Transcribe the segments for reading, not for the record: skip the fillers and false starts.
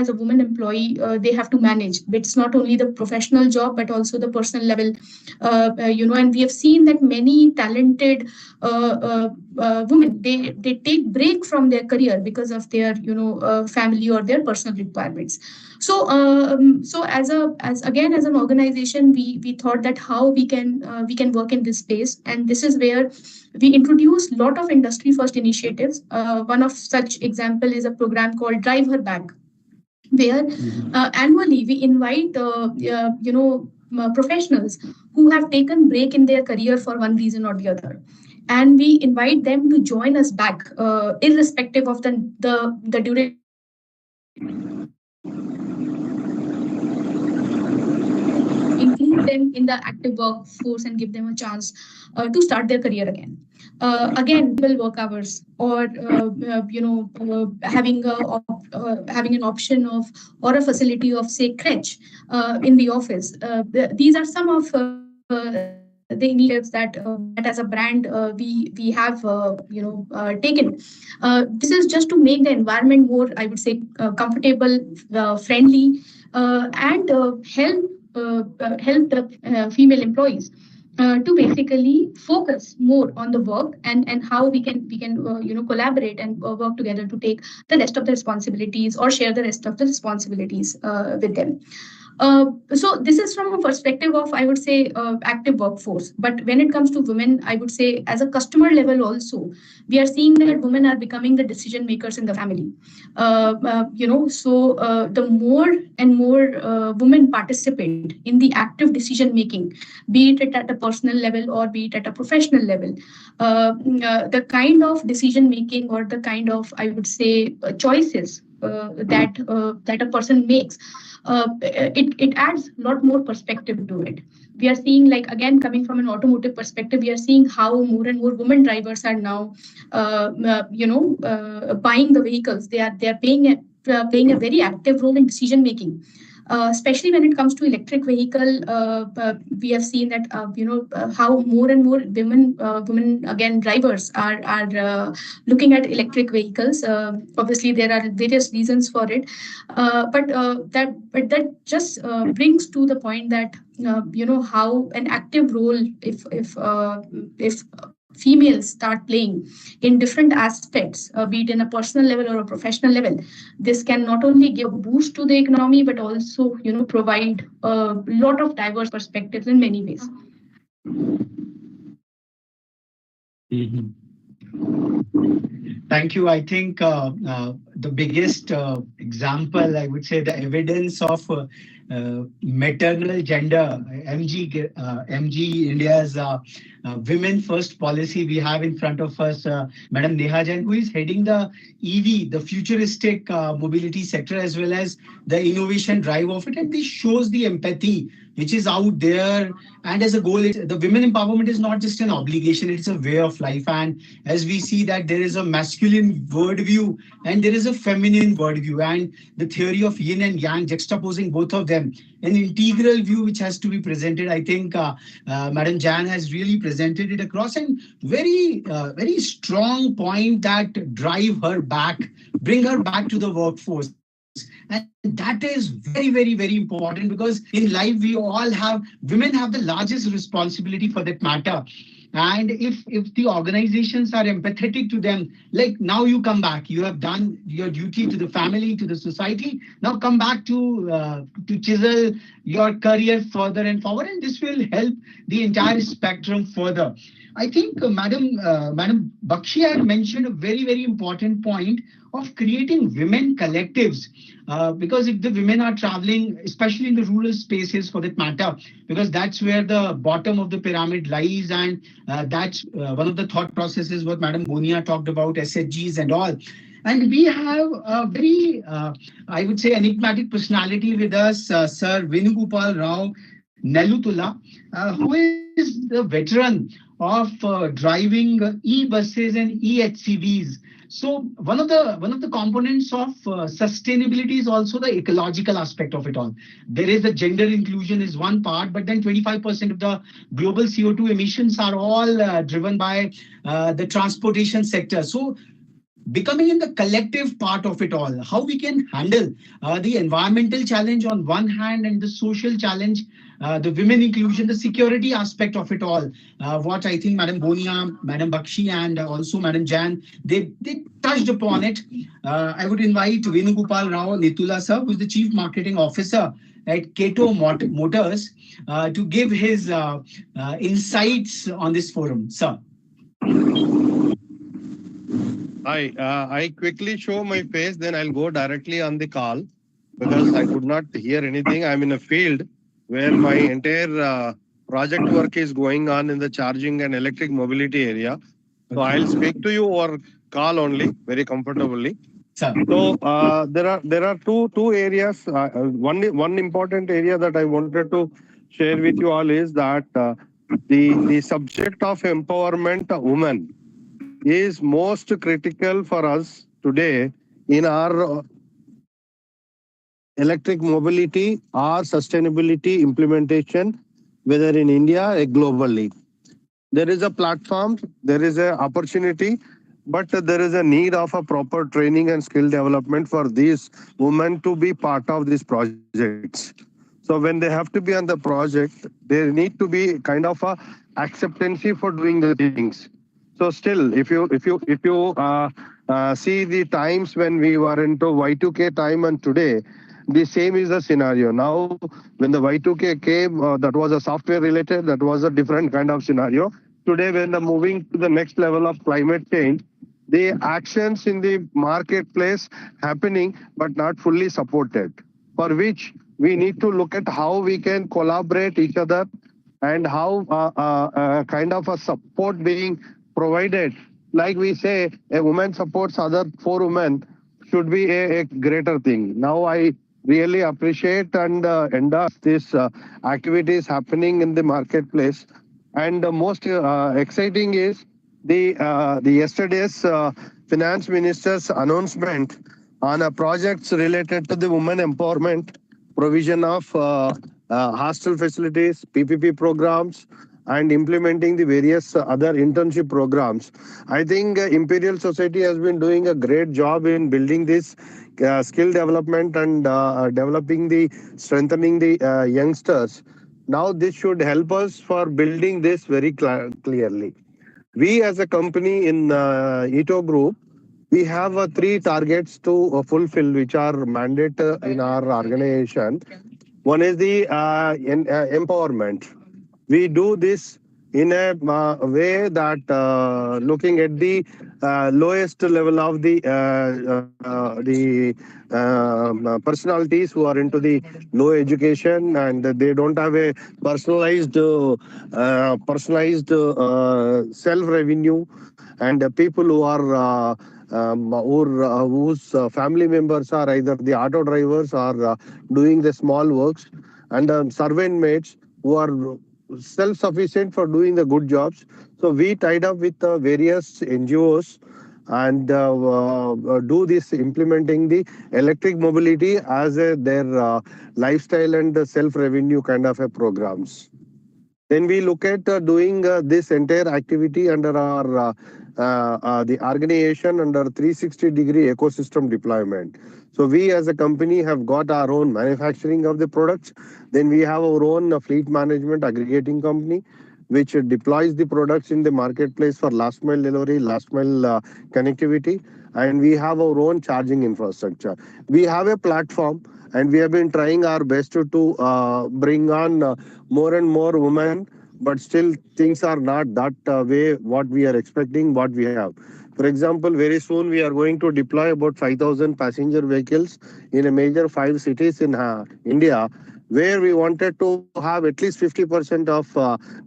as a woman employee, they have to manage. It's not only the professional job, but also the personal level, and we have seen that many talented women, they take break from their career because of their, family or their personal requirements. So as an organization, we thought that how we can work in this space, and this is where we introduce a lot of industry first initiatives. One of such example is a program called Drive Her Back, where annually we invite professionals who have taken break in their career for one reason or the other, and we invite them to join us back, irrespective of the duration, include them in the active workforce and give them a chance to start their career again. Again, will work hours, or having an option of, or a facility of, say, crèche in the office. These are some of the initiatives that as a brand we have taken. This is just to make the environment more, I would say, comfortable, friendly, and help the female employees to basically focus more on the work, and how we can collaborate and work together to take the rest of the responsibilities, or share the rest of the responsibilities with them. So this is from a perspective of, I would say, active workforce. But when it comes to women, I would say as a customer level also, we are seeing that women are becoming the decision makers in the family. The more and more women participate in the active decision making, be it at a personal level or be it at a professional level, the kind of decision making, or the kind of, I would say, choices that a person makes, it adds a lot more perspective to it. We are seeing, like, again, coming from an automotive perspective, we are seeing how more and more women drivers are now buying the vehicles. They are playing a very active role in decision making. Especially when it comes to electric vehicle, we have seen that how more and more women again drivers are looking at electric vehicles. Obviously, there are various reasons for it, but that just brings to the point that how an active role, if females start playing in different aspects, be it in a personal level or a professional level, this can not only give a boost to the economy, but also provide a lot of diverse perspectives in many ways. Thank you. I think the biggest example, I would say, the evidence of maternal gender, MG India's women first policy we have in front of us, Madam Neha Jain, who is heading the EV, the futuristic mobility sector, as well as the innovation drive of it. And this shows the empathy which is out there. And as a goal, the women empowerment is not just an obligation, it's a way of life. And as we see that there is a masculine worldview and there is a feminine worldview, and the theory of yin and yang, juxtaposing both of them, an integral view which has to be presented. I think Madam Jan has really presented it across, and very strong point that drive her back, bring her back to the workforce. And that is very important, because in life we all have, women have the largest responsibility for that matter. And if the organizations are empathetic to them, like, now you come back, you have done your duty to the family, to the society, now come back to chisel your career further and forward, and this will help the entire spectrum further. I think Madam Bakshi had mentioned a very important point of creating women collectives, because if the women are traveling, especially in the rural spaces for that matter, because that's where the bottom of the pyramid lies, and that's one of the thought processes what Madam Bonia talked about, SHGs and all. And we have a very, I would say, enigmatic personality with us, Sir Venugopal Rao Nelutula, who is the veteran of driving e-buses and e-HCVs. So one of the components of sustainability is also the ecological aspect of it all. There is the gender inclusion is one part, but then 25% of the global CO2 emissions are all driven by the transportation sector. So becoming in the collective part of it all, how we can handle the environmental challenge on one hand and the social challenge, the women inclusion, the security aspect of it all. What I think Madam Bonia, Madam Bakshi, and also Madam Jan, they touched upon it. I would invite Venugopal Rao Nitula sir, who is the Chief Marketing Officer at Kato Motors, to give his insights on this forum. Sir. I quickly show my face, then I'll go directly on the call because I could not hear anything. I'm in a field where my entire project work is going on in the charging and electric mobility area. So I'll speak to you or call only very comfortably. Sir. So there are two areas. One important area that I wanted to share with you all is that the subject of empowerment of women is most critical for us today in our electric mobility or sustainability implementation, whether in India or globally. There is a platform, there is an opportunity, but there is a need of a proper training and skill development for these women to be part of these projects. So when they have to be on the project, there need to be kind of a acceptancy for doing the things. So still, if you see the times when we were into Y2K time and today, the same is the scenario. Now, when the Y2K came, that was a software related, that was a different kind of scenario. Today, when the moving to the next level of climate change, the actions in the marketplace happening but not fully supported, for which we need to look at how we can collaborate each other and how kind of a support being provided. Like we say, a woman supports other four women should be a greater thing. Now I really appreciate and endorse this activities happening in the marketplace. And the most exciting is the yesterday's finance minister's announcement on projects related to the women empowerment, provision of hostel facilities, PPP programs, and implementing the various other internship programs. I think Imperial Society has been doing a great job in building this skill development and developing the strengthening the youngsters. Now this should help us for building this very clearly. We as a company in Ito Group, we have three targets to fulfill, which are mandate in our organization. One is the empowerment. We do this in a way that looking at the lowest level of the personalities who are into the low education and they don't have a personalized self revenue, and people who are whose family members are either the auto drivers or doing the small works, and servant mates who are self-sufficient for doing the good jobs. So we tied up with various NGOs and do this implementing the electric mobility as their lifestyle and self-revenue kind of a programs. Then we look at doing this entire activity under our the organization under 360-degree ecosystem deployment. So we as a company have got our own manufacturing of the products. Then we have our own fleet management aggregating company, which deploys the products in the marketplace for last mile delivery, last mile connectivity, and we have our own charging infrastructure. We have a platform, and we have been trying our best to bring on more and more women, but still things are not that way what we are expecting, what we have. For example, very soon we are going to deploy about 5,000 passenger vehicles in a major 5 cities in India, where we wanted to have at least 50% of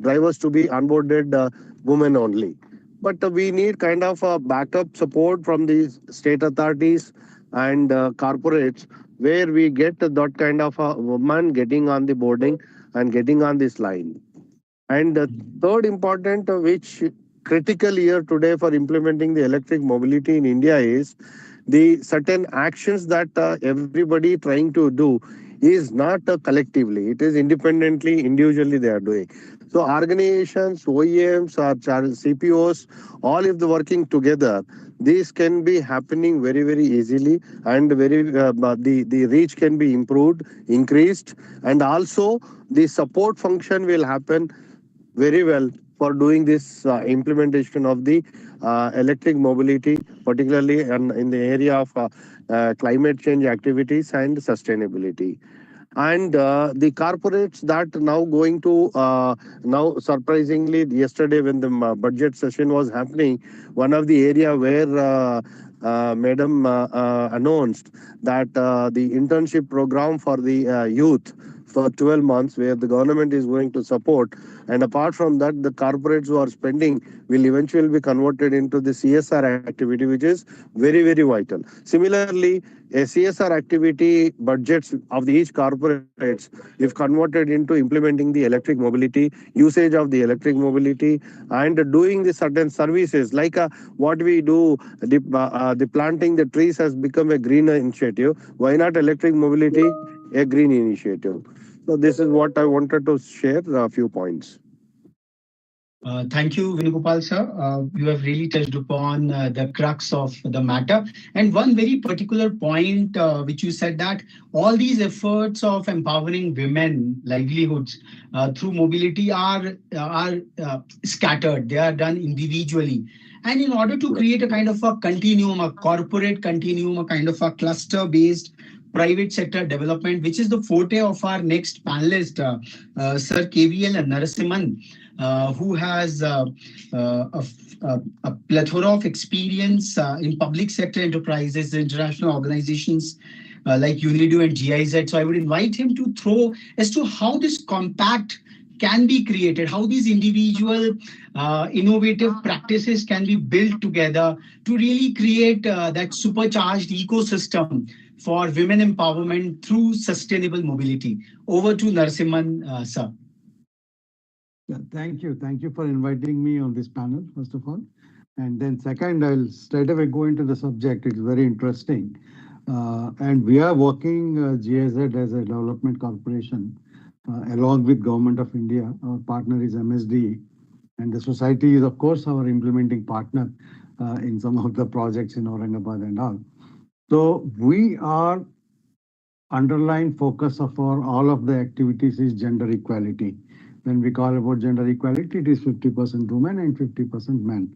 drivers to be onboarded women only. But we need kind of a backup support from the state authorities and corporates, where we get that kind of a woman getting on the boarding and getting on this line. And the third important, which critical here today for implementing the electric mobility in India is the certain actions that everybody trying to do is not collectively, it is independently, individually they are doing. So organizations, OEMs or CPOs, all if the working together, these can be happening very very easily, and the reach can be improved, increased, and also the support function will happen very well for doing this implementation of the electric mobility, particularly in the area of climate change activities and sustainability. And the corporates that now going to now surprisingly yesterday when the budget session was happening, one of the area where madam announced that the internship program for the youth for 12 months where the government is going to support, and apart from that the corporates who are spending will eventually be converted into the CSR activity, which is very very vital. Similarly, a CSR activity budgets of the each corporates, if converted into implementing the electric mobility, usage of the electric mobility, and doing the certain services like what we do, the planting the trees has become a green initiative. Why not electric mobility, a green initiative? So this is what I wanted to share a few points. Thank you, Venugopal sir. You have really touched upon the crux of the matter. And one very particular point which you said that all these efforts of empowering women livelihoods through mobility are scattered. They are done individually. And in order to create a kind of a continuum, a corporate continuum, a kind of a cluster-based private sector development, which is the forte of our next panelist, Sir KVL Narasimhan, who has a plethora of experience in public sector enterprises, international organizations like UNIDO and GIZ. So I would invite him to throw as to how this compact can be created, how these individual innovative practices can be built together to really create that supercharged ecosystem for women empowerment through sustainable mobility. Over to Narasimhan, sir. Yeah, thank you. Thank you for inviting me on this panel, first of all. And then second, I'll straight away go into the subject. It's very interesting. And we are working GIZ as a development corporation along with Government of India. Our partner is MSD. And the society is, of course, our implementing partner in some of the projects in Aurangabad and all. So we are underlying focus of our all of the activities is gender equality. When we call about gender equality, it is 50% women and 50% men.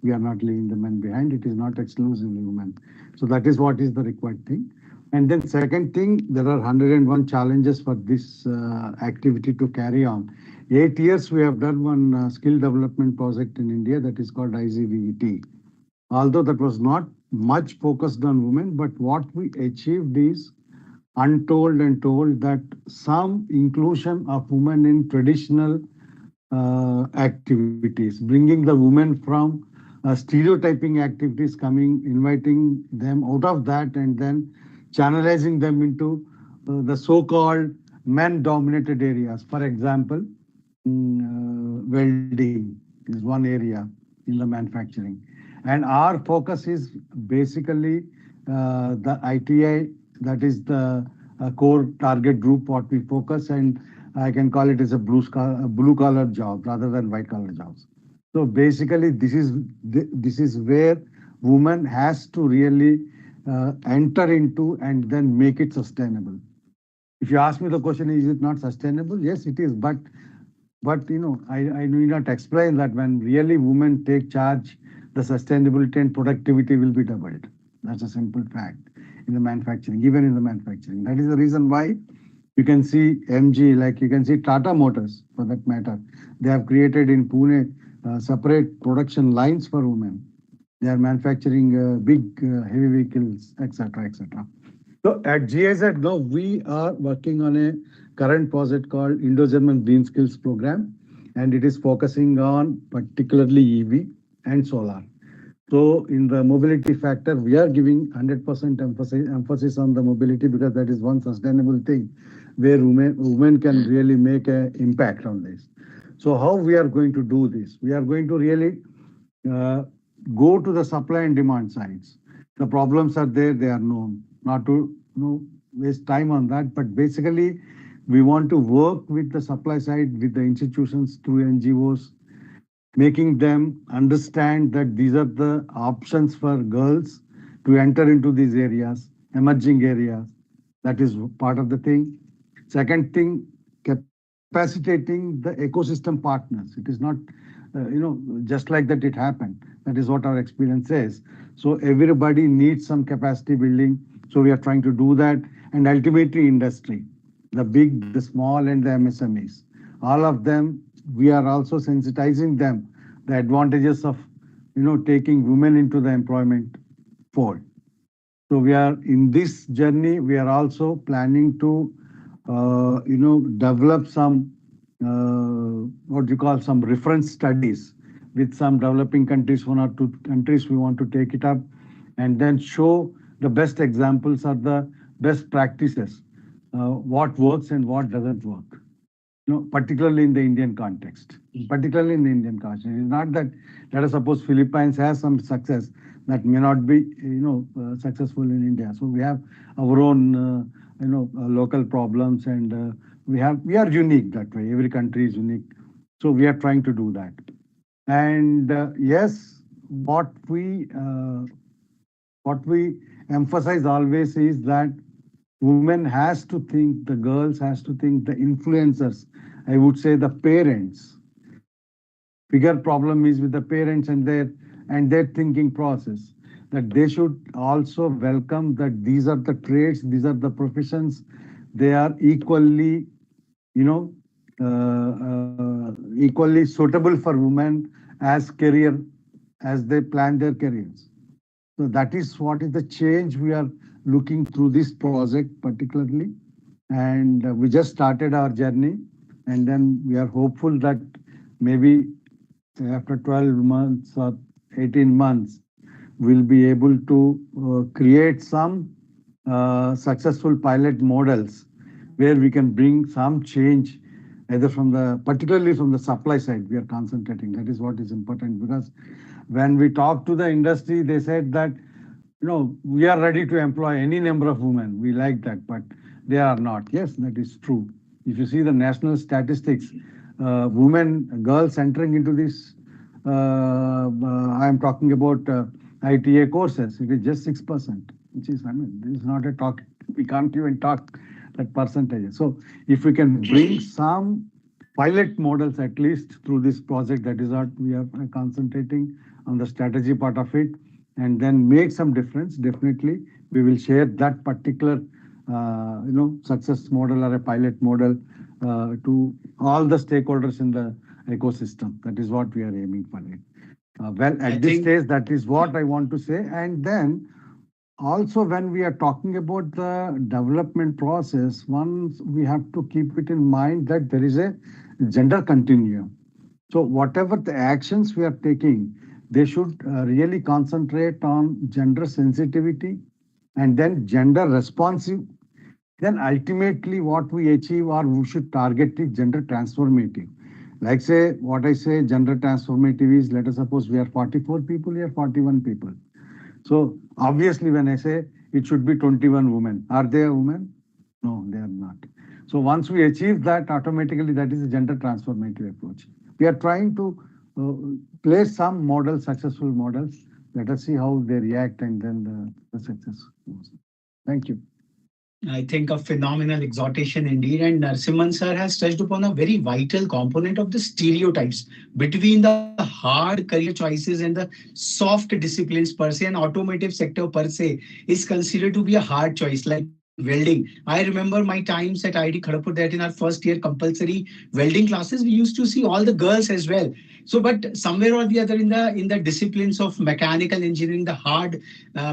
We are not leaving the men behind. It is not exclusively women. So that is what is the required thing. And then second thing, there are 101 challenges for this activity to carry on. 8 years we have done one skill development project in India that is called IGVET. Although that was not much focused on women, but what we achieved is untold and told that some inclusion of women in traditional activities, bringing the women from stereotyping activities, coming, inviting them out of that, and then channelizing them into the so-called men-dominated areas. For example, welding is one area in the manufacturing. And our focus is basically the ITI, that is the core target group what we focus, and I can call it as a blue collar job rather than white collar jobs. So basically this is where woman has to really enter into and then make it sustainable. If you ask me the question, is it not sustainable? Yes, it is, but I need not explain that when really women take charge, the sustainability and productivity will be doubled. That's a simple fact in the manufacturing, even in the manufacturing. That is the reason why you can see MG, like you can see Tata Motors for that matter. They have created in Pune separate production lines for women. They are manufacturing big heavy vehicles, etc., etc. So at GIZ now we are working on a current project called Indo-German Green Skills Program, and it is focusing on particularly EV and solar. So in the mobility factor, we are giving 100% emphasis on the mobility because that is one sustainable thing where women can really make an impact on this. So how we are going to do this? We are going to really go to the supply and demand sides. The problems are there, they are known. Not to waste time on that, but basically We want to work with the supply side, with the institutions through NGOs, making them understand that these are the options for girls to enter into these areas, emerging areas. That is part of the thing. Second thing, capacitating the ecosystem partners. It is not, just like that it happened. That is what our experience says. So everybody needs some capacity building. So we are trying to do that. And ultimately industry, the big, the small and the MSMEs, all of them, we are also sensitizing them the advantages of, taking women into the employment fold. So we are in this journey. We are also planning to, develop some what you call some reference studies with some developing countries, one or two countries. We want to take it up and then show the best examples or the best practices, what works and what doesn't work. Particularly in the Indian context. Particularly in the Indian context, it is not that, let us suppose Philippines has some success that may not be, successful in India. So we have our own, local problems, and we are unique that way. Every country is unique. So we are trying to do that. And yes, what we emphasize always is that women has to think, the girls has to think, the influencers, I would say the parents. Bigger problem is with the parents and their thinking process, that they should also welcome that these are the trades, these are the professions, they are equally, equally suitable for women as career, as they plan their careers. So that is what is the change we are looking through this project particularly. And we just started our journey, and then we are hopeful that maybe after 12 months or 18 months, we'll be able to create some successful pilot models where we can bring some change, either from the, particularly from the supply side, we are concentrating. That is what is important, because when we talk to the industry, they said that, we are ready to employ any number of women. We like that, but they are not. Yes, that is true. If you see the national statistics, girls entering into this, I am talking about ITA courses, it is just 6%, which is, this is not a talk. We can't even talk that percentage. So if we can bring some pilot models, at least through this project, that is what we are concentrating on, the strategy part of it, and then make some difference. Definitely, we will share that particular, success model or a pilot model to all the stakeholders in the ecosystem. That is what we are aiming for it. Well, at this stage, that is what I want to say. And then also, when we are talking about the development process, once we have to keep it in mind that there is a gender continuum. So whatever the actions we are taking, they should really concentrate on gender sensitivity and then gender responsive. Then ultimately what we achieve, or we should target, is gender transformative. Like say, what I say gender transformative is, let us suppose we are 44 people, we are 41 people. So obviously when I say it should be 21 women, are they a woman? No, they are not. So once we achieve that, automatically that is a gender transformative approach. We are trying to place some models, successful models. Let us see how they react, and then the success goes. Thank you. I think a phenomenal exhortation indeed. And Narasimhan sir has touched upon a very vital component of the stereotypes between the hard career choices and the soft disciplines per se. And automotive sector per se is considered to be a hard choice, like welding. I remember my times at IIT Kharagpur that in our first year compulsory welding classes, we used to see all the girls as well. So, but somewhere or the other in the disciplines of mechanical engineering, the hard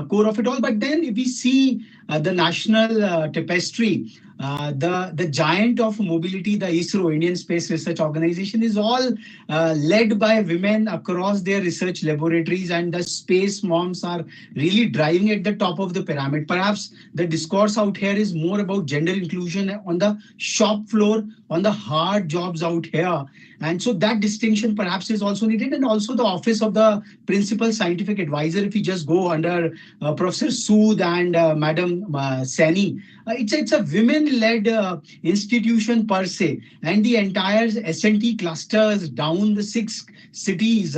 core of it all. But then if we see the national tapestry, the giant of mobility, the ISRO, Indian Space Research Organization, is all led by women across their research laboratories, and the space moms are really driving at the top of the pyramid. Perhaps the discourse out here is more about gender inclusion on the shop floor, on the hard jobs out here. And so that distinction perhaps is also needed. And also the office of the principal scientific advisor, if you just go under Professor Sood and Madam Sani, it's a women women-led institution per se, and the entire S&T clusters down the 6 cities,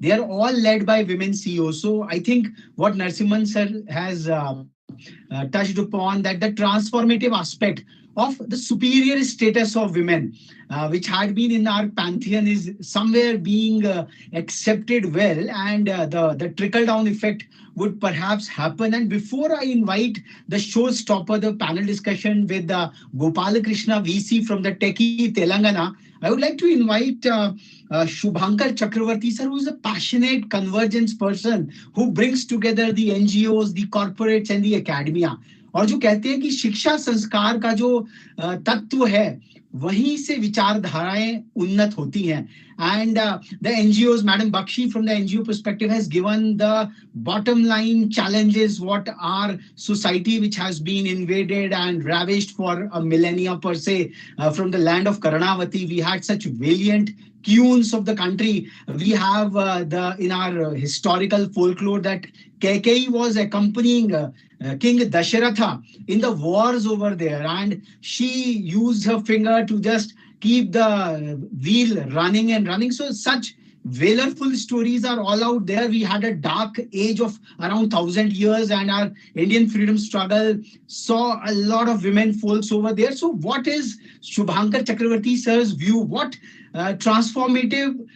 they are all led by women CEOs. So I think what Narsimhan sir has touched upon, that the transformative aspect of the superior status of women, which had been in our pantheon, is somewhere being accepted well, and the trickle down effect would perhaps happen. And before I invite the showstopper, the panel discussion with Gopalakrishna VC from the Techie Telangana, I would like to invite Shubhankar Chakravarti sir, who is a passionate convergence person who brings together the NGOs, the corporates and the academia. और जो कहते हैं कि शिक्षा संस्कार का जो तत्व है, वहीं से विचारधाराएं उन्नत होती हैं. And the NGOs, Madam Bakshi from the NGO perspective has given the bottom line challenges what our society, which has been invaded and ravished for a millennia per se, from the land of Karanavati. We had such valiant queens of the country. We have in our historical folklore that Kaikeyi was accompanying King Dasharatha in the wars over there, and she used her finger to just keep the wheel running and running. So such valorful stories are all out there. We had a dark age of around 1,000 years, and our Indian freedom struggle saw a lot of women folks over there. So what is Shubhankar Chakravarti sir's view? What transformative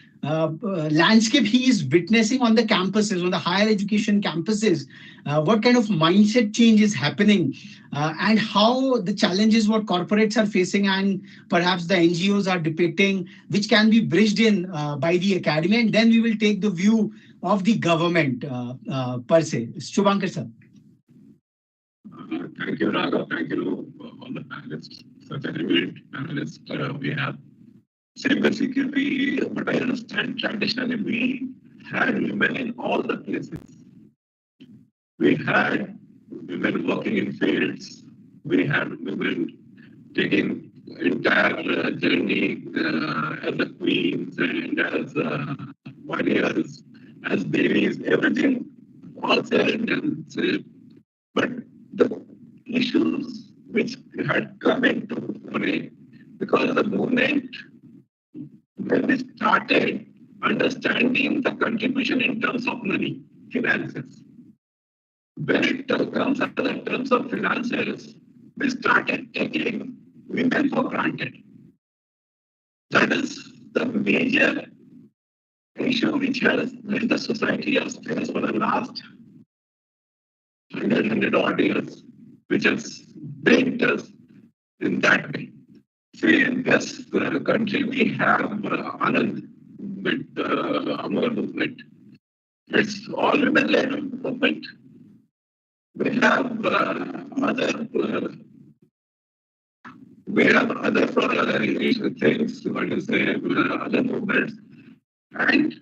landscape he is witnessing on the campuses, on the higher education campuses? What kind of mindset change is happening, and how the challenges what corporates are facing and perhaps the NGOs are depicting, which can be bridged in by the academy, and then we will take the view of the government per se. Shubhankar sir. Thank you, Raghav. Thank you, all the panelists. Such a great panelists we have. Same basically, what I understand, traditionally we had women in all the places. We had women working in fields. We had women taking entire journey as the queens and as warriors, as babies, everything was there and done. But the issues which had come into play because of the movement, when we started understanding the contribution in terms of money, finances, when it comes in terms of finances, we started taking women for granted. That is the major issue which the society has faced for the last 100 odd years, which has baked us in that way. See, in this country, we have Anand with Amar movement. It's all women-led movement. We have other things, what to say, other movements. And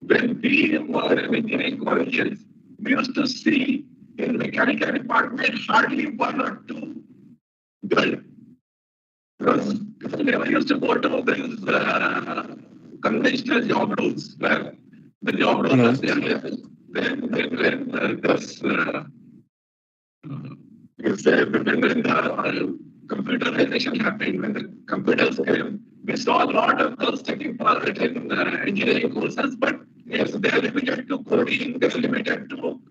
when we were in engineering colleges, we used to see in mechanical department hardly one or two girls. Because people never used to go to these conventional job roles where the job roles are there. Then this you say when the computerization happened, when the computers came, we saw a lot of girls taking part in engineering courses, but yes, they are limited to coding, they are limited to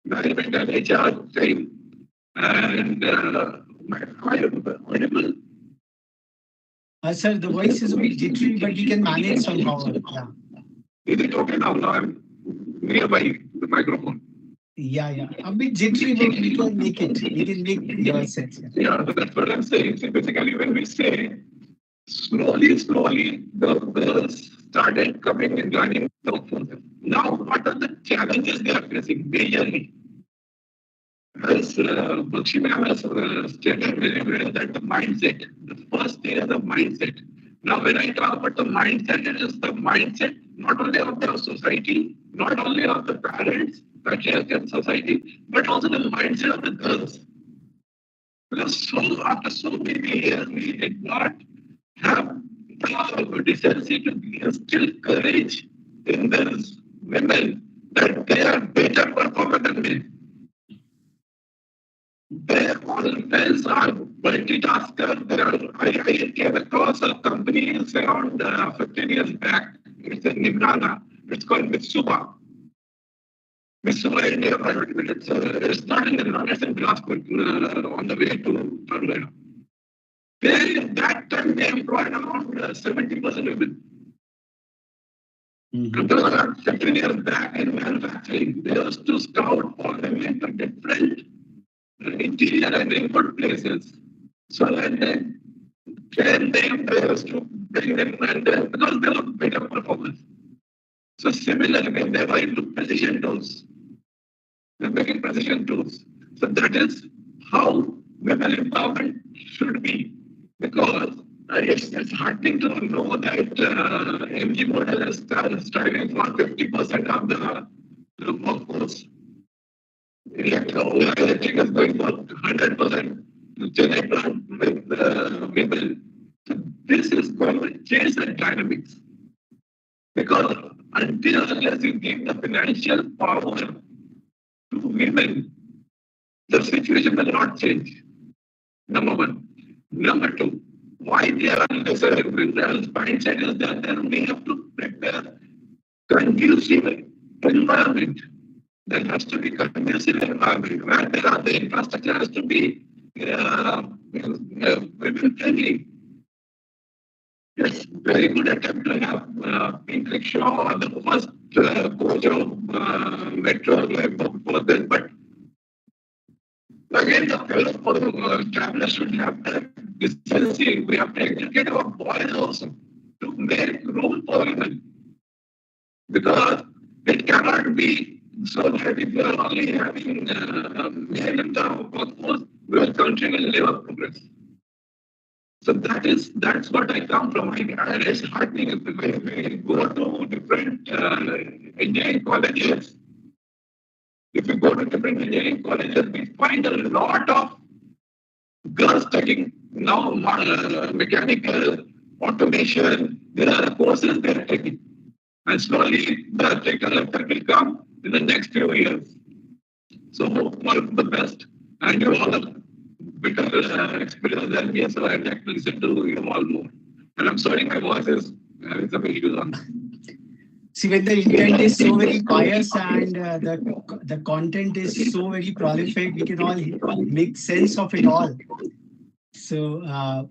management and HR thing. And audible. Sir, the voice is a bit jittery, but we can manage somehow. Yeah. Is it okay now? Now I'm nearby the microphone. Yeah. A bit jittery, but we can make it. We can make your sense. Yeah, that's what I'm saying. So basically, when we say slowly, the girls started coming and joining the workforce. Now, what are the challenges they are facing majorly? As Bakshi ma'am has stated very well, that the mindset, the first thing is the mindset. Now, when I talk about the mindset, it is the mindset not only of the society, not only of the parents, patriarchal society, but also the mindset of the girls. Because after so many years, we did not have the decency to instill courage in these women that they are better performers than men. They always are multitasker. I came across a company around 15 years back. It's in Nibrana. It's called Mitsuba. Mitsuba India Private Limited. It's not in Nibrana, it's in Glasgow on the way to Tornado. They, that time they employed around 70% women. Mm-hmm. 15 years back in manufacturing, they used to scout for them into different interior and input places. So and then train them, they used to bring them and because they were better performance. So similarly, when they were into precision tools, they're making precision tools. So that is how women empowerment should be. Because it's heartening to know that MG model is striving for 50% of the workforce. Electric is going for 100% Chennai plant with women. This is going to change the dynamics. Because until unless you give the financial power to women, the situation will not change. Number one. Number two, why they are lesser minerals mindset is that then we have to prepare conducive environment. There has to be conducive environment where there are the infrastructure has to be women friendly. It's very good attempt to have pink rickshaw or the first coach of metro for this, but again, the travelers should have the decency. We have to educate our boys also to make room for women because it cannot be so that if you are only having male in the workforce, your country will never progress. So that's what I come from. It's heartening if we go to different engineering colleges. If you go to different engineering colleges, we find a lot of girls taking now mechanical automation. There are courses they are taking, and slowly the technical effect will come in the next few years. So all the best, and you all have better experience than me, so I'd like to listen to you all more. And I'm sorry, my voice is having some issues on. See, when the intent is so very pious and the content is so very prolific, we can all make sense of it all. So,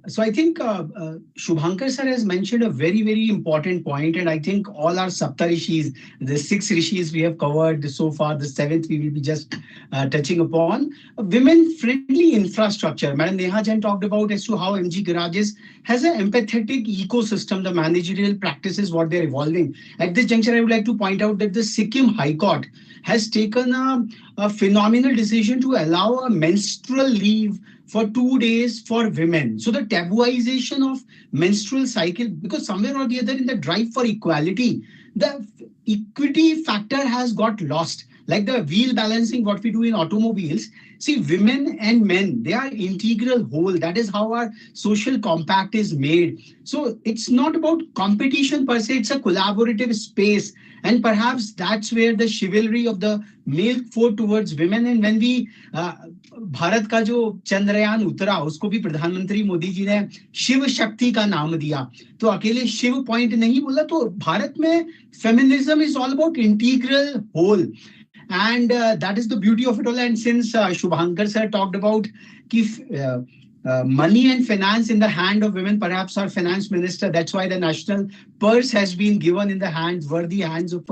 so I think Shubhankar sir has mentioned a very, very important point, and I think all our Sapta Rishis, the 6 Rishis we have covered so far, the 7th we will be just touching upon. Women-friendly infrastructure. Madam Neha Jain talked about as to how MG Garages has an empathetic ecosystem, the managerial practices, what they're evolving. At this juncture, I would like to point out that the Sikkim High Court has taken a phenomenal decision to allow a menstrual leave for 2 days for women. So the tabooization of menstrual cycle, because somewhere or the other in the drive for equality, the equity factor has got lost. Like the wheel balancing, what we do in automobiles. See, women and men, they are integral whole. That is how our social compact is made. So it's not about competition per se, it's a collaborative space. And perhaps that's where the chivalry of the male foe towards women, and when we Bharat का जो चंद्रयान उतरा उसको भी प्रधानमंत्री मोदी जी ने शिव शक्ति का नाम दिया, तो अकेले शिव पॉइंट नहीं बोला, तो भारत में feminism is all about integral whole. And that is the beauty of it all. And since Shubhankar sir talked about money and finance in the hand of women, perhaps our finance minister, that's why the national purse has been given in the hands, worthy hands of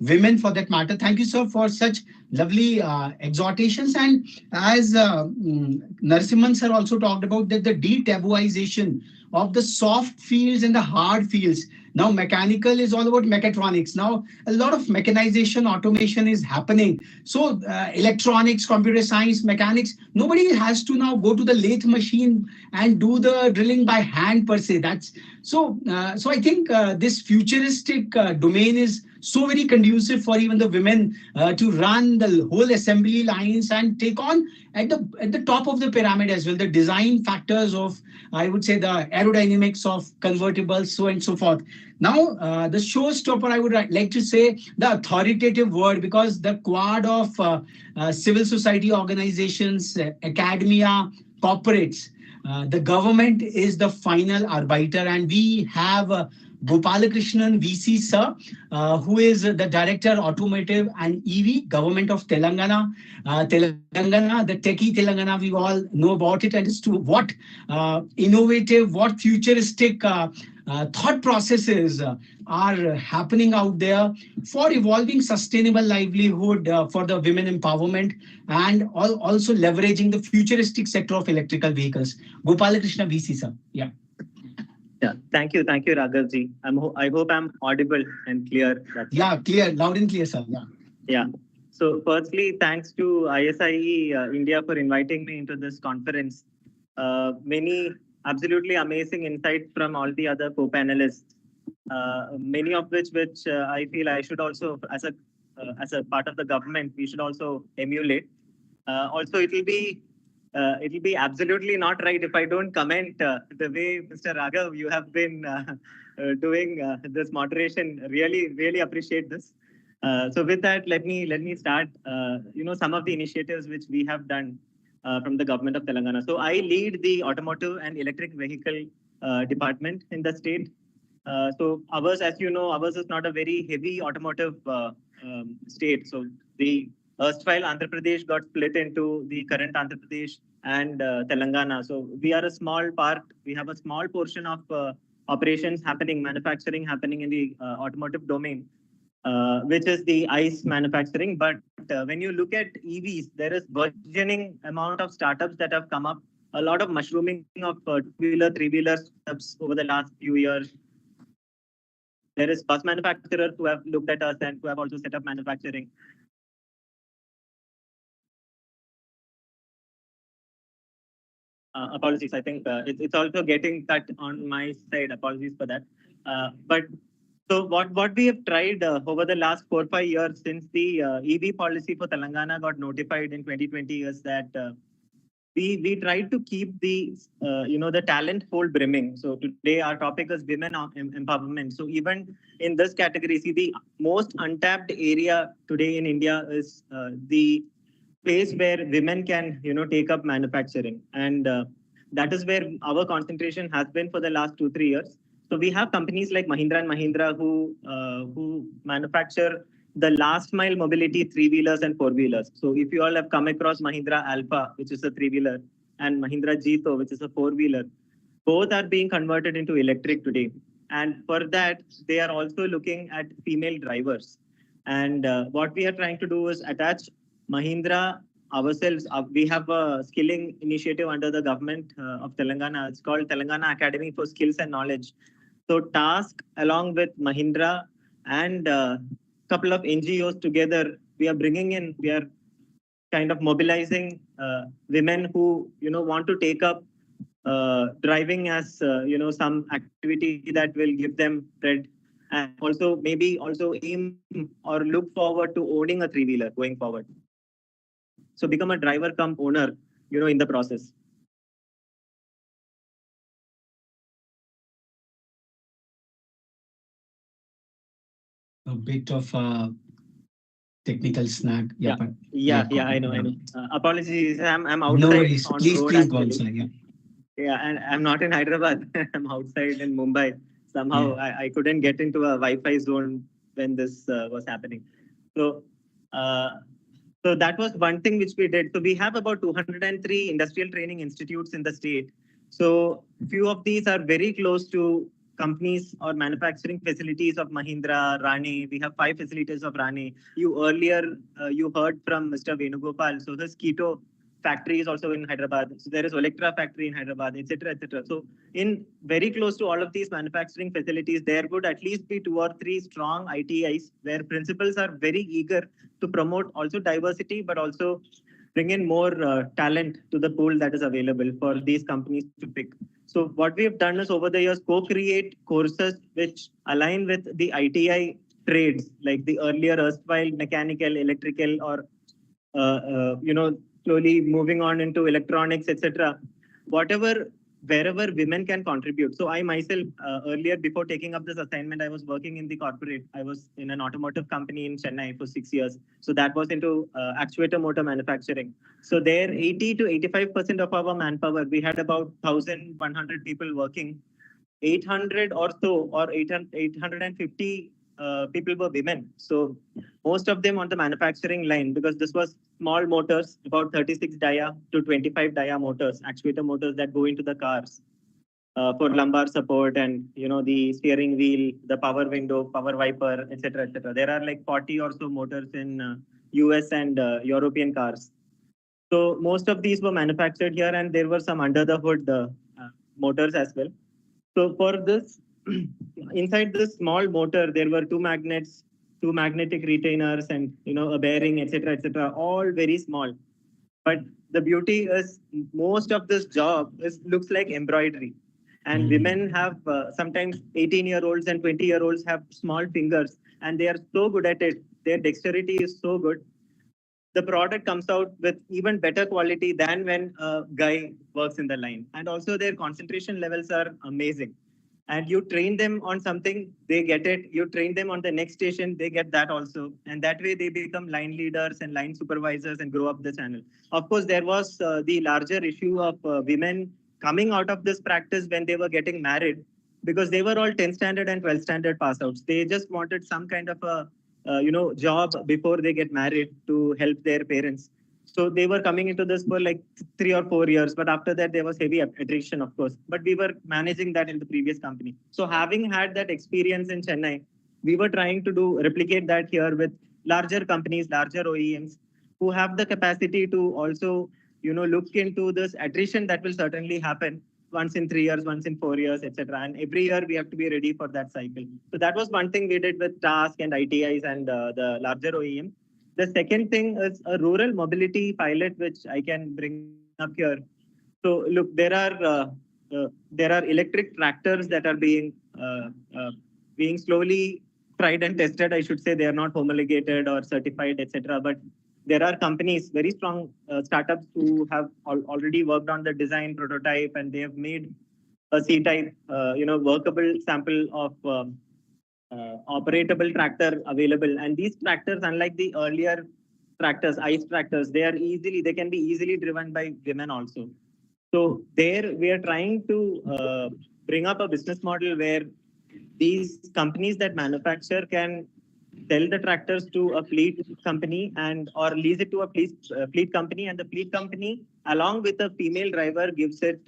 women for that matter. Thank you, sir, for such lovely exhortations. And as Narasimhan sir also talked about that the de-tabooization of the soft fields and the hard fields. Now mechanical is all about mechatronics. Now a lot of mechanization, automation is happening. So electronics, computer science, mechanics, nobody has to now go to the lathe machine and do the drilling by hand per se. That's so. So I think this futuristic domain is so very conducive for even the women to run the whole assembly lines and take on at the top of the pyramid as well, the design factors of, I would say, the aerodynamics of convertibles, so and so forth. Now, the showstopper, I would like to say the authoritative word, because the quad of civil society organizations, academia, corporates, the government is the final arbiter, and we have Gopalakrishnan VC sir, who is the director automotive and EV, government of Telangana. Telangana, the techie Telangana, we all know about it, and as to what innovative, what futuristic thought processes are happening out there for evolving sustainable livelihood for the women empowerment, and also leveraging the futuristic sector of electrical vehicles. Gopalakrishna VC sir. Yeah. Yeah, thank you, Raghavji. I hope I'm audible and clear. Yeah, clear, loud and clear, sir. Yeah. Yeah. So, firstly, thanks to ISIE India for inviting me into this conference. Many absolutely amazing insights from all the other co-panelists. Many of which I feel I should also, as a part of the government, we should also emulate. Also, it will be absolutely not right if I don't comment the way Mr. Raghav you have been doing this moderation. Really appreciate this. So with that, let me start. Some of the initiatives which we have done from the government of Telangana. So I lead the automotive and electric vehicle department in the state. So ours, as you know, ours is not a very heavy automotive state. So the erstwhile Andhra Pradesh got split into the current Andhra Pradesh and Telangana. So we are a small part. We have a small portion of operations happening, manufacturing happening in the automotive domain, which is the ICE manufacturing. But when you look at EVs, there is burgeoning amount of startups that have come up. A lot of mushrooming of two-wheeler, three-wheeler startups over the last few years. There is bus manufacturers who have looked at us and who have also set up manufacturing. Apologies, I think it's also getting cut on my side. Apologies for that. But so what we have tried over the last 4 or 5 years since the EV policy for Telangana got notified in 2020 is that we tried to keep the the talent pool brimming. So today our topic is women empowerment. So even in this category, see, the most untapped area today in India is the place where women can take up manufacturing, and that is where our concentration has been for the last 2-3 years. So we have companies like Mahindra and Mahindra who manufacture the last mile mobility 3-wheelers and 4-wheelers. So if you all have come across Mahindra Alpha, which is a 3-wheeler, and Mahindra Jeeto, which is a 4-wheeler, both are being converted into electric today. And for that, they are also looking at female drivers. And what we are trying to do is attach Mahindra ourselves. We have a skilling initiative under the government of Telangana. It's called Telangana Academy for Skills and Knowledge. So task along with Mahindra and couple of NGOs together, we are kind of mobilizing women who want to take up driving as some activity that will give them bread, and also maybe also aim or look forward to owning a 3-wheeler going forward. So become a driver come owner, in the process. A bit of technical snag. Yeah, I know. Apologies, I'm outside. No worries. On please road go on, sir. Yeah, and I'm not in Hyderabad. I'm outside in Mumbai. Somehow I couldn't get into a Wi-Fi zone when this was happening. So that was one thing which we did. So we have about 203 industrial training institutes in the state. So few of these are very close to companies or manufacturing facilities of Mahindra, Rani. We have 5 facilities of Rani. You heard from Mr. Venugopal. So his Keto factory is also in Hyderabad. So there is Electra factory in Hyderabad, etc., etc. So in very close to all of these manufacturing facilities, there would at least be 2 or 3 strong ITIs where principals are very eager to promote also diversity, but also bring in more talent to the pool that is available for these companies to pick. So what we have done is over the years co-create courses which align with the ITI trades, like the earlier erstwhile mechanical, electrical, or slowly moving on into electronics, etc. Whatever, wherever women can contribute. So I myself, earlier, before taking up this assignment, I was working in the corporate. I was in an automotive company in Chennai for 6 years. So that was into actuator motor manufacturing. So there, 80 to 85% of our manpower, we had about 1,100 people working. 800 or so, or 850 people were women. So most of them on the manufacturing line, because this was small motors, about 36 dia to 25 dia motors, actuator motors that go into the cars for lumbar support, and the steering wheel, the power window, power wiper, etc., etc. There are like 40 or so motors in US and European cars. So most of these were manufactured here, and there were some under the hood motors as well. So for this, inside this small motor, there were two magnets, two magnetic retainers, and a bearing, etc., etc. All very small. But the beauty is, most of this job looks like embroidery. And women have sometimes 18-year-olds and 20-year-olds have small fingers, and they are so good at it. Their dexterity is so good. The product comes out with even better quality than when a guy works in the line. And also their concentration levels are amazing. And you train them on something, they get it. You train them on the next station, they get that also. And that way they become line leaders and line supervisors and grow up the channel. Of course, there was the larger issue of women coming out of this practice when they were getting married, because they were all 10th standard and 12th standard pass outs. They just wanted some kind of a job before they get married to help their parents. So they were coming into this for like 3 or 4 years, but after that there was heavy attrition, of course. But we were managing that in the previous company. So having had that experience in Chennai, we were trying to replicate that here with larger companies, larger OEMs, who have the capacity to also look into this attrition that will certainly happen once in 3 years, once in 4 years, etc. And every year we have to be ready for that cycle. So that was one thing we did with TASK and ITIs and the larger OEM. The second thing is a rural mobility pilot, which I can bring up here. So look, there are electric tractors that are being slowly tried and tested. I should say they are not homologated or certified, etc. But there are companies, very strong startups, who have already worked on the design prototype, and they have made a C-type, workable sample of operatable tractor available. And these tractors, unlike the earlier tractors, ICE tractors, they can be easily driven by women also. So there we are trying to bring up a business model where these companies that manufacture can sell the tractors to a fleet company or lease it to a fleet company, and the fleet company, along with a female driver, gives it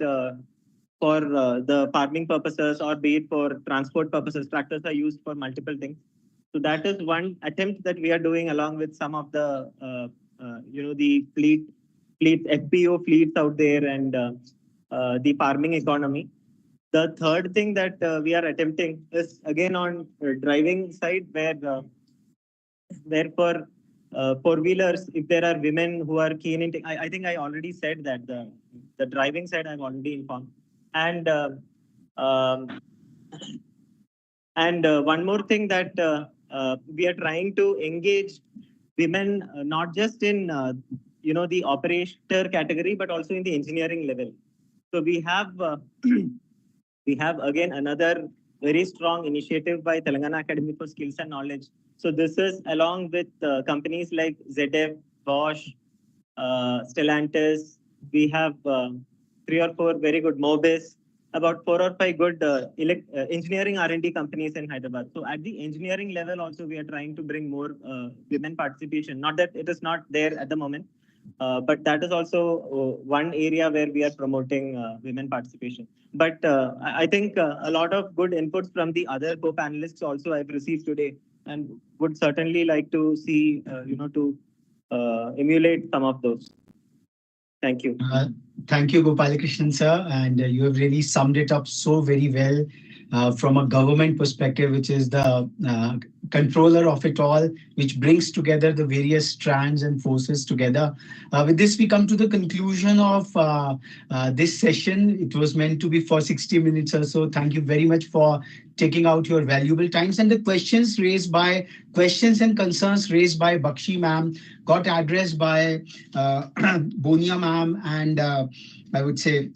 for the farming purposes, or be it for transport purposes. Tractors are used for multiple things. So that is one attempt that we are doing, along with some of the the fleet FPO fleets out there, and the farming economy. The third thing that we are attempting is again on driving side, where for four-wheelers, if there are women who are keen in, I think I already said that the driving side I've already informed. And one more thing that we are trying to engage women, not just in the operator category, but also in the engineering level. So we have again another very strong initiative by Telangana Academy for Skills and Knowledge. So this is along with companies like ZF, Bosch, Stellantis. We have 3 or 4 very good Mobis, about 4 or 5 good engineering R&D companies in Hyderabad. So at the engineering level also, we are trying to bring more women participation. Not that it is not there at the moment, but that is also one area where we are promoting women participation. But I think a lot of good inputs from the other co-panelists also I've received today, and would certainly like to see, to emulate some of those. Thank you. Thank you, Gopalakrishnan sir, and you have really summed it up so very well from a government perspective, which is the controller of it all, which brings together the various strands and forces together. With this, we come to the conclusion of this session. It was meant to be for 60 minutes or so. Thank you very much for taking out your valuable times. And the questions and concerns raised by Bakshi ma'am got addressed by Bonia ma'am and I would say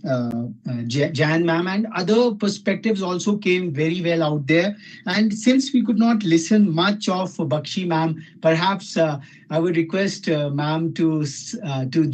Jan ma'am, and other perspectives also came very well out there. And since we could not listen much of Bakshi ma'am, perhaps I would request ma'am to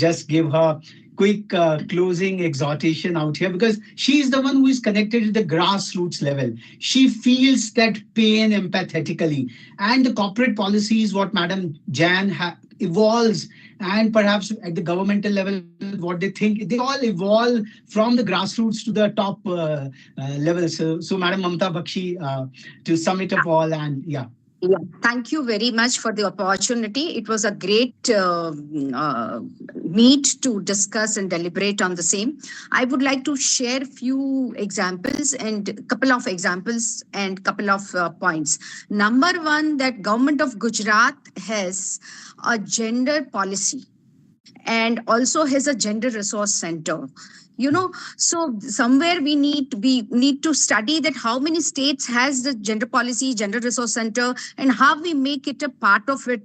just give her quick closing exhortation out here, because she is the one who is connected to the grassroots level. She feels that pain empathetically, and the corporate policies what Madam Jan evolves, and perhaps at the governmental level what they think, they all evolve from the grassroots to the top level. So Madam Mamta Bakshi, to sum it up all, and yeah. Yeah, thank you very much for the opportunity. It was a great meet to discuss and deliberate on the same. I would like to share few examples and couple of examples and couple of points. Number one, that government of Gujarat has a gender policy and also has a gender resource center. So somewhere we need to study that how many states has the gender policy, gender resource center, and how we make it a part of it,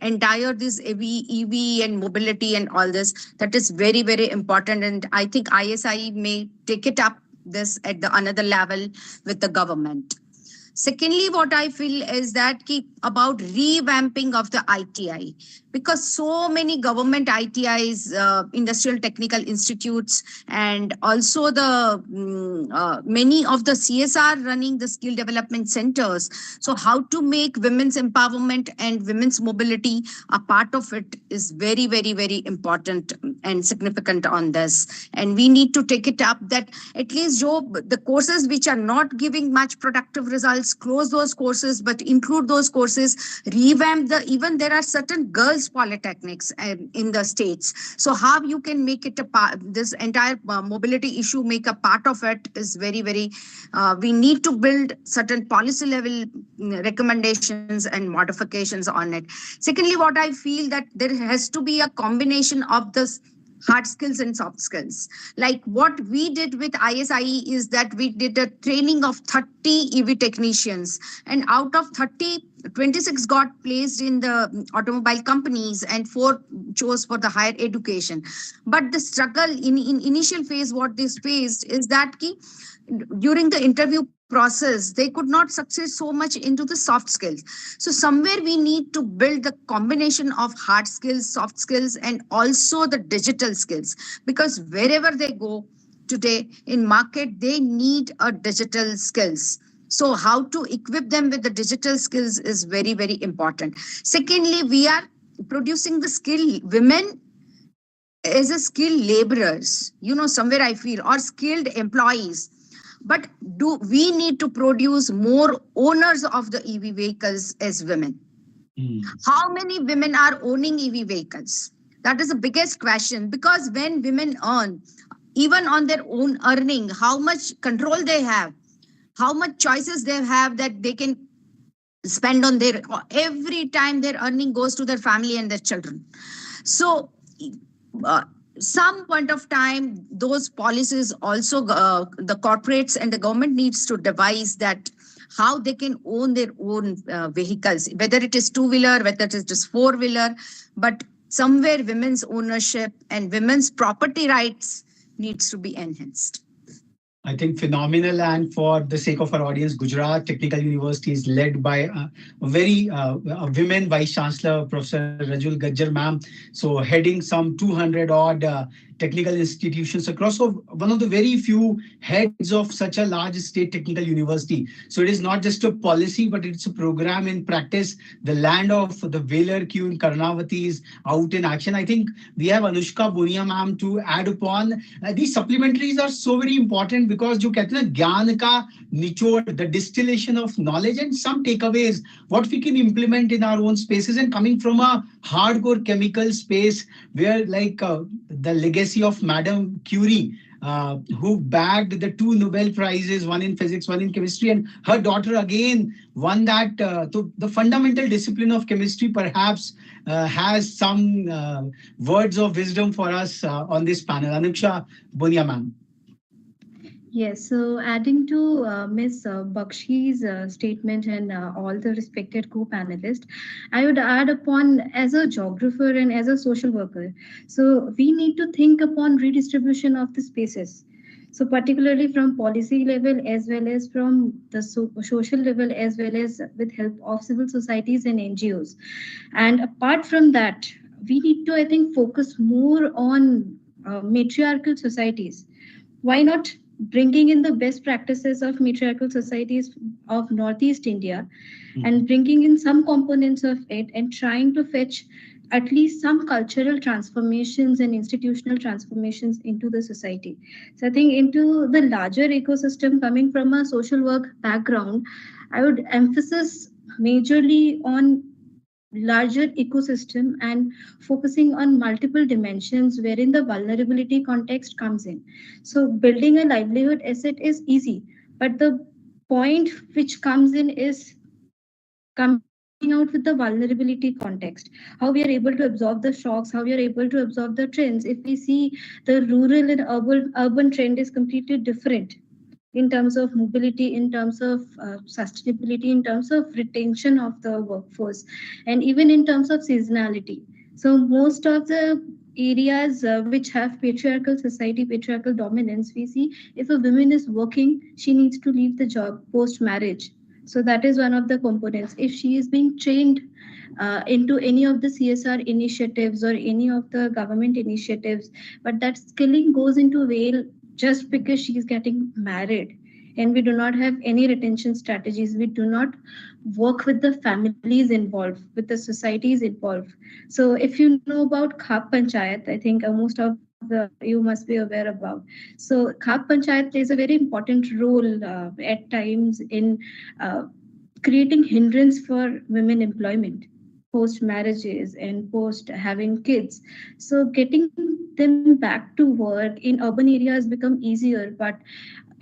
entire this EV and mobility and all this. That is very, very important. And I think ISI may take it up this at the another level with the government. Secondly, what I feel is that about revamping of the ITI, because so many government ITIs, industrial technical institutes, and also the many of the CSR running the skill development centers. So how to make women's empowerment and women's mobility a part of it is very, very, very important and significant on this. And we need to take it up that at least the courses which are not giving much productive results, close those courses, but include those courses, revamp even there are certain girls polytechnics in the states. So how you can make it a part, this entire mobility issue, make a part of it is very, very, we need to build certain policy level recommendations and modifications on it. Secondly, what I feel that there has to be a combination of this hard skills and soft skills. Like what we did with ISIE is that we did a training of 30 EV technicians, and out of 30, 26 got placed in the automobile companies and 4 chose for the higher education. But the struggle in initial phase, what they faced is that during the interview process, they could not succeed so much into the soft skills. So somewhere we need to build the combination of hard skills, soft skills, and also the digital skills, because wherever they go today in market, they need a digital skills. So how to equip them with the digital skills is very, very important. Secondly, we are producing the skill women as a skilled laborers, somewhere I feel, or skilled employees. But we need to produce more owners of the EV vehicles as women? How many women are owning EV vehicles? That is the biggest question, because when women earn, even on their own earning, how much control they have, how much choices they have that they can spend on their, every time their earning goes to their family and their children. So some point of time, those policies also, the corporates and the government needs to devise that how they can own their own vehicles, whether it is two-wheeler, whether it is just four-wheeler, but somewhere women's ownership and women's property rights needs to be enhanced. I think phenomenal. And for the sake of our audience, Gujarat Technical University is led by a very a women Vice Chancellor, Professor Rajul Gajjar ma'am. So heading some 200 odd technical institutions across. So one of the very few heads of such a large state technical university. So it is not just a policy, but it's a program in practice. The land of the Velar queue in Karnavati is out in action. I think we have Anushka Bonia ma'am to add upon. These supplementaries are so very important because जो कहते हैं ना ज्ञान का निचोड़, the distillation of knowledge and some takeaways, what we can implement in our own spaces, and coming from a hardcore chemical space where like the legacy of Madame Curie, who bagged the 2 Nobel Prizes, one in physics, one in chemistry, and her daughter again won that. The fundamental discipline of chemistry perhaps has some words of wisdom for us on this panel. Anuksha Bonia ma'am. Yes, so adding to Ms. Bakshi's statement and all the respected co-panelists, I would add upon as a geographer and as a social worker. So we need to think upon redistribution of the spaces. So particularly from policy level as well as from the social level as well as with help of civil societies and NGOs. And apart from that, we need to, I think, focus more on matriarchal societies. Why not bringing in the best practices of matriarchal societies of Northeast India and bringing in some components of it and trying to fetch at least some cultural transformations and institutional transformations into the society. So I think into the larger ecosystem coming from a social work background, I would emphasize majorly on larger ecosystem and focusing on multiple dimensions wherein the vulnerability context comes in. So building a livelihood asset is easy, but the point which comes in is coming out with the vulnerability context, how we are able to absorb the shocks, how we are able to absorb the trends. If we see the rural and urban trend is completely different in terms of mobility, in terms of sustainability, in terms of retention of the workforce, and even in terms of seasonality. So most of the areas which have patriarchal society, patriarchal dominance, we see if a woman is working, she needs to leave the job post marriage. So that is one of the components. If she is being trained into any of the CSR initiatives or any of the government initiatives, but that skilling goes into veil just because she is getting married, and we do not have any retention strategies, we do not work with the families involved, with the societies involved. So if you know about khap panchayat, I think most of the you must be aware about. So khap panchayat plays a very important role at times in uh, creating hindrance for women employment post marriages and post having kids. So getting them back to work in urban areas become easier, but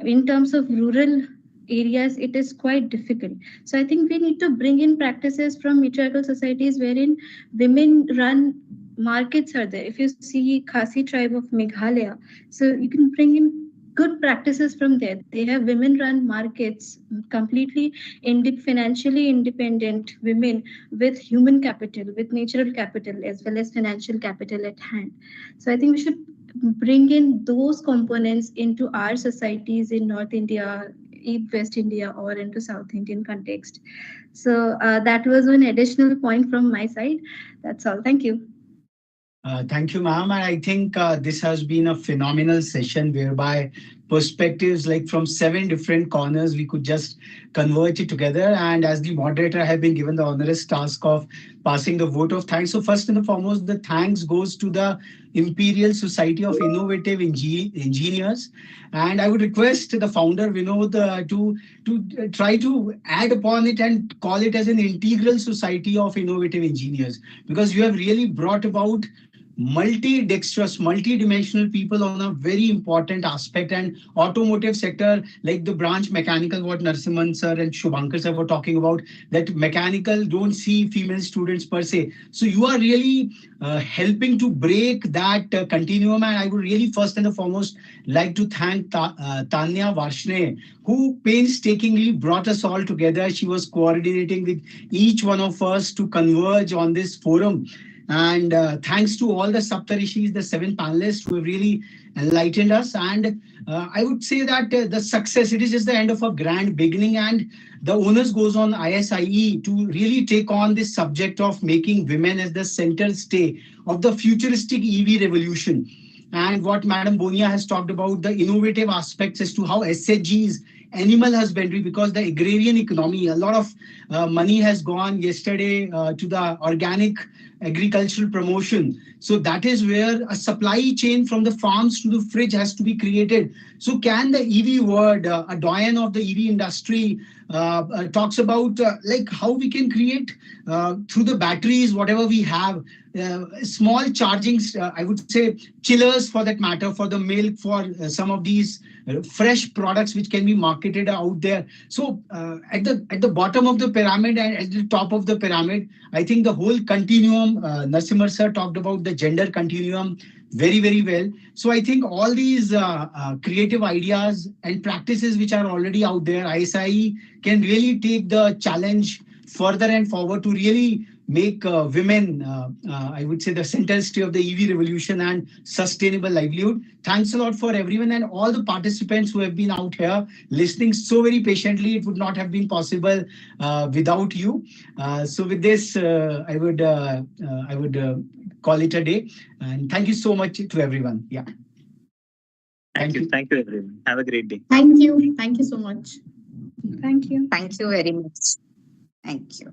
in terms of rural areas it is quite difficult. So I think we need to bring in practices from matriarchal societies wherein women run markets are there. If you see Khasi tribe of Meghalaya, so you can bring in good practices from there. They have women run markets, completely financially independent women with human capital, with natural capital as well as financial capital at hand. So I think we should bring in those components into our societies in North India, East West India, or into South Indian context. So that was one additional point from my side. That's all. Thank you. Thank you, ma'am. And I think this has been a phenomenal session whereby perspectives like from 7 different corners, we could just converge it together. And as the moderator, I have been given the onerous task of passing the vote of thanks. So first and foremost, the thanks goes to the Imperial Society of Innovative Engineers. And I would request the founder, Vinod, to try to add upon it and call it as an integral society of innovative engineers, because you have really brought about multi-dexterous, multi-dimensional people on a very important aspect. And automotive sector, like the branch mechanical, what Narsimhan sir and Shubhankar sir were talking about, that mechanical don't see female students per se. So you are really helping to break that continuum. And I would really first and foremost like to thank Tanya Varshne, who painstakingly brought us all together. She was coordinating with each one of us to converge on this forum. And thanks to all the Saptarishis, the 7 panelists who have really enlightened us. And I would say that the success, it is just the end of a grand beginning. And the onus goes on ISIE to really take on this subject of making women as the center stay of the futuristic EV revolution. And what Madam Bonia has talked about, the innovative aspects as to how SHGs, animal husbandry, because the agrarian economy, a lot of money has gone yesterday to the organic agricultural promotion. So that is where a supply chain from the farms to the fridge has to be created. So can the EV word, a doyen of the EV industry, talks about like how we can create through the batteries, whatever we have, small charging, I would say chillers for that matter, for the milk, for some of these fresh products which can be marketed out there. So at the bottom of the pyramid and at the top of the pyramid, I think the whole continuum continuum. Narsimar sir talked about the gender continuum very, very well. So I think all these creative ideas and practices which are already out there, ISIE can really take the challenge further and forward to really make women, I would say, the center stage of the EV revolution and sustainable livelihood. Thanks a lot for everyone and all the participants who have been out here listening so very patiently. It would not have been possible without you. So with this, I would call it a day. And thank you so much to everyone. Yeah. Thank you. Thank you, everyone. Have a great day. Thank you. Thank you so much. Thank you. Thank you very much. Thank you.